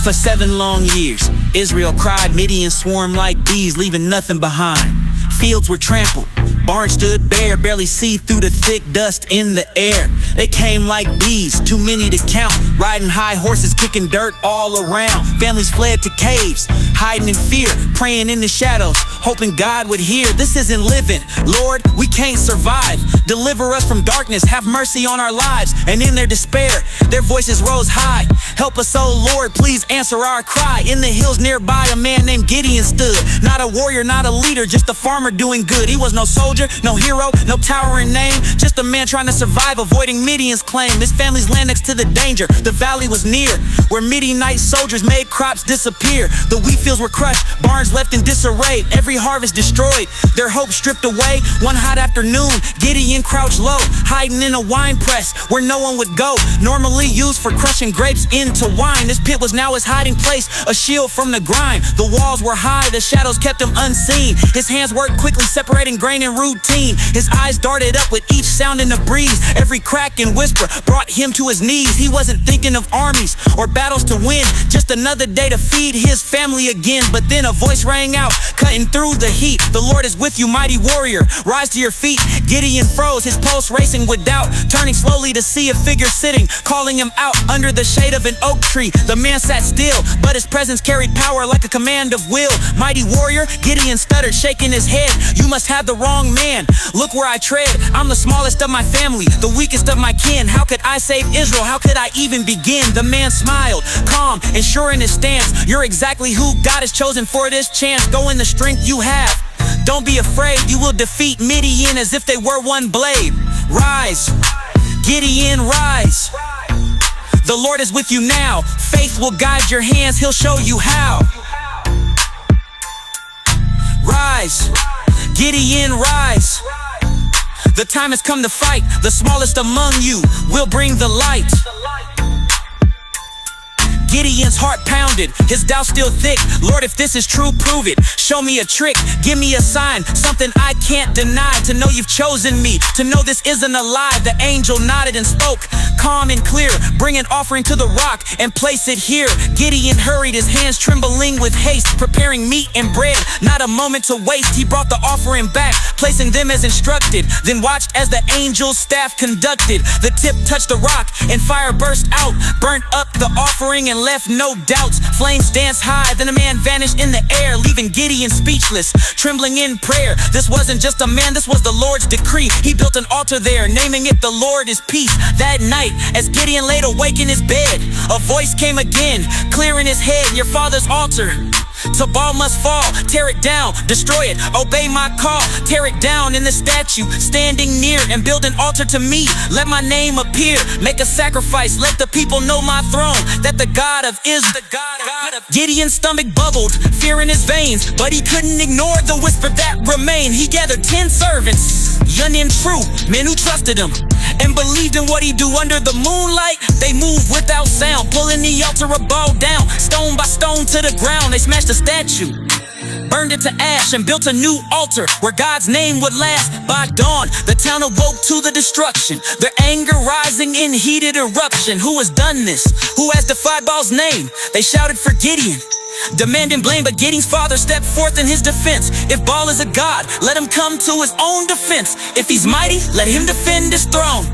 For 7 long years, Israel cried, Midian swarmed like bees, leaving nothing behind. Fields were trampled, barns stood bare, barely see through the thick dust in the air. They came like bees, too many to count, riding high horses, kicking dirt all around. Families fled to caves, hiding in fear, praying in the shadows, hoping God would hear. This isn't living, Lord, we can't survive. Deliver us from darkness, have mercy on our lives. And in their despair, their voices rose high. Help us, oh Lord, please answer our cry. In the hills nearby, a man named Gideon stood. Not a warrior, not a leader, just a farmer doing good. He was no soldier, no hero, no towering name, just a man trying to survive, avoiding Midian's claim. His family's land next to the danger, the valley was near, where Midianite soldiers made crops disappear. The wheat fields were crushed, barns left in disarray, every harvest destroyed, their hope stripped away. One hot afternoon, Gideon crouched low, hiding in a wine press where no one would go. Normally used for crushing grapes into wine, this pit was now his hiding place, a shield from the grime. The walls were high, the shadows kept him unseen. His hands worked quickly, separating grain and routine. His eyes darted up with each sound in the breeze. Every crack and whisper brought him to his knees. He wasn't thinking of armies or battles to win, just another day to feed his family again. But then a voice rang out, cutting through the heat. The Lord is with you, mighty warrior, rise to your feet. Gideon froze, his pulse racing with doubt, turning slowly to see a figure sitting, calling him out under the shade of an oak tree. The man sat still, but his presence carried power like a command of will. Mighty warrior, Gideon stuttered, shaking his head. You must have the wrong man. Look where I tread. I'm the smallest of my family, the weakest of my kin. How could I save Israel? How could I even begin? The man smiled, calm and sure in his stance. You're exactly who God has chosen for this chance. Go in the strength you have. Don't be afraid, you will defeat Midian as if they were one blade. Rise, Gideon, rise. The Lord is with you now. Faith will guide your hands, he'll show you how. Rise, Gideon, rise. The time has come to fight. The smallest among you will bring the light. Gideon's heart pounded, his doubt still thick. Lord, if this is true, prove it. Show me a trick, give me a sign, something I can't deny. To know you've chosen me, to know this isn't a lie. The angel nodded and spoke, calm and clear. Bring an offering to the rock and place it here. Gideon hurried, his hands trembling with haste, preparing meat and bread, not a moment to waste. He brought the offering back, placing them as instructed, then watched as the angel's staff conducted. The tip touched the rock and fire burst out, burnt up the offering and left no doubts. Flames danced high, then a man vanished in the air, leaving Gideon speechless, trembling in prayer. This wasn't just a man, this was the Lord's decree. He built an altar there, naming it the Lord is Peace. That night, as Gideon laid awake in his bed, a voice came again, clear in his head. Your father's altar, Tabal must fall. Tear it down, destroy it, obey my call. Tear it down in the statue standing near, and build an altar to me. Let my name appear, make a sacrifice. Let the people know my throne, that the God of Israel, the God of Gideon's stomach bubbled, fear in his veins, but he couldn't ignore the whisper that remained. He gathered 10 servants, young and true, men who trusted him and believed in what he'd do. Under the moonlight, they moved without sound, pulling the altar above down, stone by stone to the ground. They smashed the statue, burned it to ash, and built a new altar where God's name would last. By dawn, the town awoke to the destruction, their anger rising in heated eruption. Who has done this? Who has defied Baal's name? They shouted for Gideon, demanding blame, but Gideon's father stepped forth in his defense. If Baal is a god, let him come to his own defense. If he's mighty, let him defend his throne.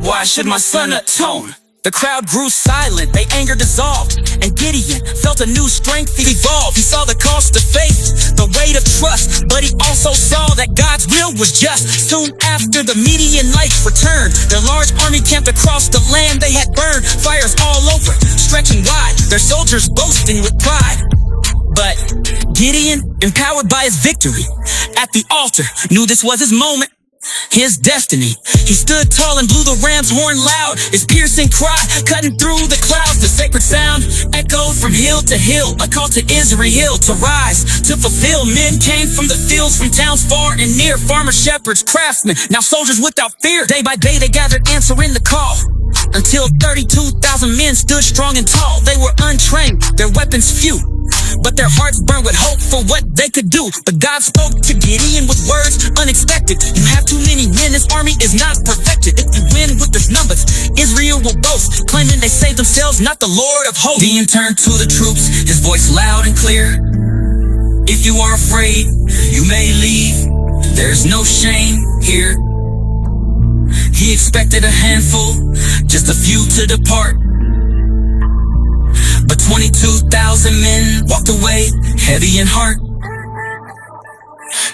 Why should my son atone? The crowd grew silent, their anger dissolved, and Gideon felt a new strength evolve. He saw the cost of faith, the weight of trust, but he also saw that God's will was just. Soon after, the Midianites returned. Their large army camped across the land they had burned. Fires all over, stretching wide, their soldiers boasting with pride. But Gideon, empowered by his victory at the altar, knew this was his moment, his destiny. He stood tall and blew the ram's horn loud, his piercing cry cutting through the clouds. The sacred sound echoed from hill to hill, a call to Israel to rise, to fulfill. Men came from the fields, from towns far and near, farmers, shepherds, craftsmen, now soldiers without fear. Day by day they gathered, answering the call, until 32,000 men stood strong and tall. They were untrained, their weapons few, but their hearts burned with hope for what they could do. But God spoke to Gideon with words unexpected. You have too many men, this army is not perfected. If you win with the numbers, Israel will boast, claiming they saved themselves, not the Lord of hosts. Gideon turned to the troops, his voice loud and clear. If you are afraid, you may leave. There's no shame here. He expected a handful, just a few to depart. But 22,000 men walked away, heavy in heart.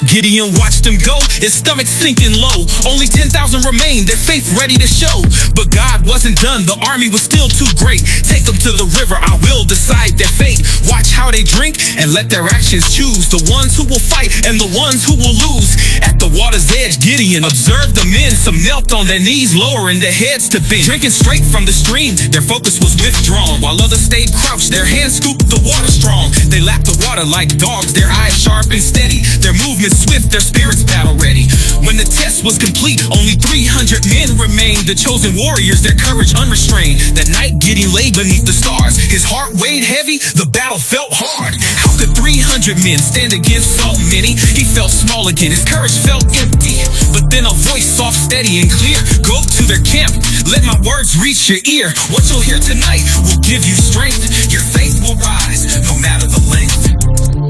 Gideon watched him go, his stomach sinking low. Only 10,000 remained, their faith ready to show. But God wasn't done, the army was still too great. Take them to the river, I will decide their fate. Watch how they drink and let their actions choose the ones who will fight and the ones who will lose. At the water's edge, Gideon observed the men. Some knelt on their knees, lowering their heads to bend. Drinking straight from the stream, their focus was withdrawn, while others stayed crouched, their hands scooped the water strong. They lapped the water like dogs, their eyes sharp and steady, their movements swift, their spirits battle ready. When the test was complete, only 300 men remained, the chosen warriors, their courage unrestrained. That night, Gideon lay beneath the stars, his heart weighed heavy, the battle felt hard. How could 300 men stand against so many? He felt small again, his courage felt empty. But then a voice, soft, steady, and clear, go to their camp, let my words reach your ear. What you'll hear tonight will give you strength, your faith will rise, no matter the length.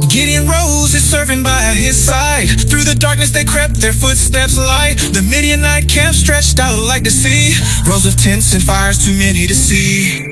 Gideon rose, his servant by his side. Through the darkness they crept, their footsteps light. The Midianite camp stretched out like the sea. Rows of tents and fires too many to see.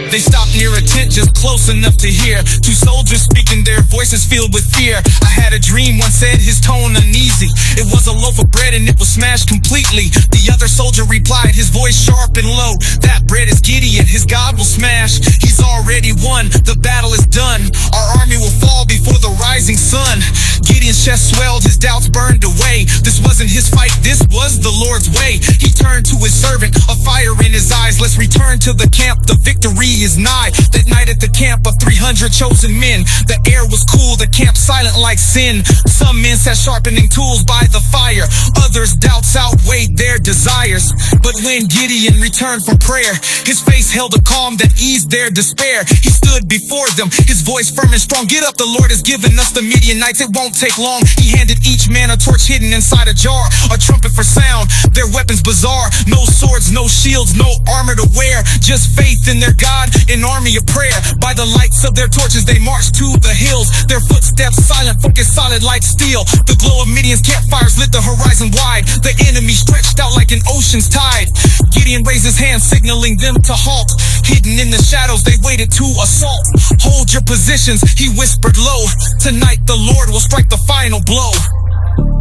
They stopped near a tent just close enough to hear two soldiers speaking, their voices filled with fear. I had a dream, one said, his tone uneasy. It was a loaf of bread and it was smashed completely. The other soldier replied, his voice sharp and low, that bread is Gideon, his God will smash. He's already won, the battle is done. Our army will fall before the rising sun. Gideon's chest swelled, his doubts burned away. This wasn't his fight, this was the Lord's way. He turned to his servant, a fire in his eyes. Let's return to the camp, the victory is nigh. That night at the camp of 300 chosen men, the air was cool, the camp silent like sin. Some men sat sharpening tools by the fire, others doubts outweighed their desires. But when Gideon returned from prayer, his face held a calm that eased their despair. He stood before them, his voice firm and strong. Get up, the Lord has given us the Midianites, it won't take long. He handed each man a torch hidden inside a jar, a trumpet for sound, their weapons bizarre. No swords, no shields, no armor to wear, just faith in their God, an army of prayer. By the lights of their torches they marched to the hills, their footsteps silent, focused solid like steel. The glow of Midian's campfires lit the horizon wide, the enemy stretched out like an ocean's tide. Gideon raised his hand signaling them to halt. Hidden in the shadows they waited to assault. Hold your positions, he whispered low, tonight the Lord will strike the final blow.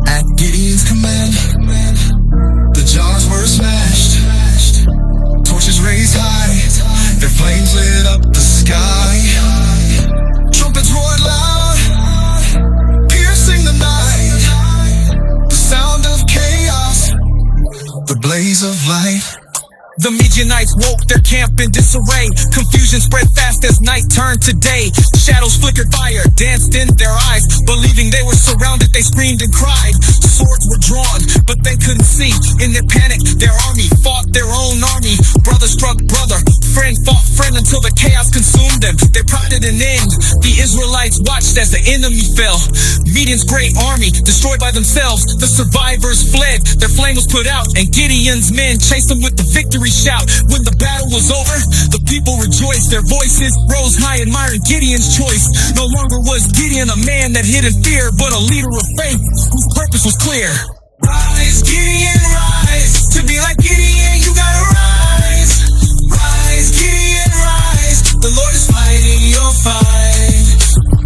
At Gideon's command, the jars were smashed, torches raised high, their flames lit up the sky. Trumpets roared loud, piercing the night. The sound of chaos, the blaze of light. The Midianites woke their camp in disarray. Confusion spread fast as night turned to day. Shadows flickered, fire danced in their eyes. Believing they were surrounded, they screamed and cried. Swords were drawn, but they couldn't see. In their panic, their army fought their own army. Brother struck brother, friend fought friend until the chaos consumed them. They plotted an end. The Israelites watched as the enemy fell. Midian's great army destroyed by themselves. The survivors fled, their flame was put out, and Gideon's men chased them with the victory shout. When the battle was over, the people rejoiced. Their voices rose high, admiring Gideon's choice. No longer was Gideon a man that hid in fear, but a leader of faith whose purpose was clear. Rise, Gideon, rise. To be like Gideon, you gotta rise. Rise, Gideon, rise. The Lord is fighting your fight.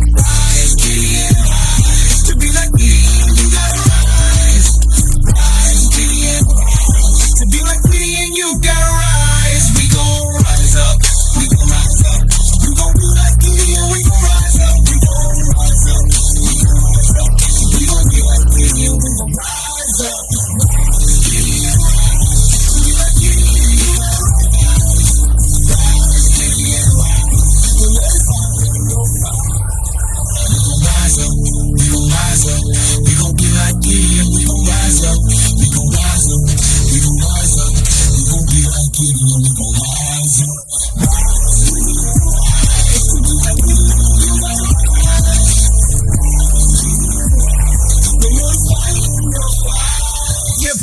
Rise, Gideon, rise. To be like Gideon, you gotta rise. Rise, Gideon, rise. To be like Gideon, you gotta rise. We gon' rise up. We gon' rise up. We gon' be like Gideon. We gon' rise up. We gon' rise up. We gon' rise up. We gon' be like Gideon. We gon' rise up.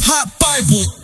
hot Bible.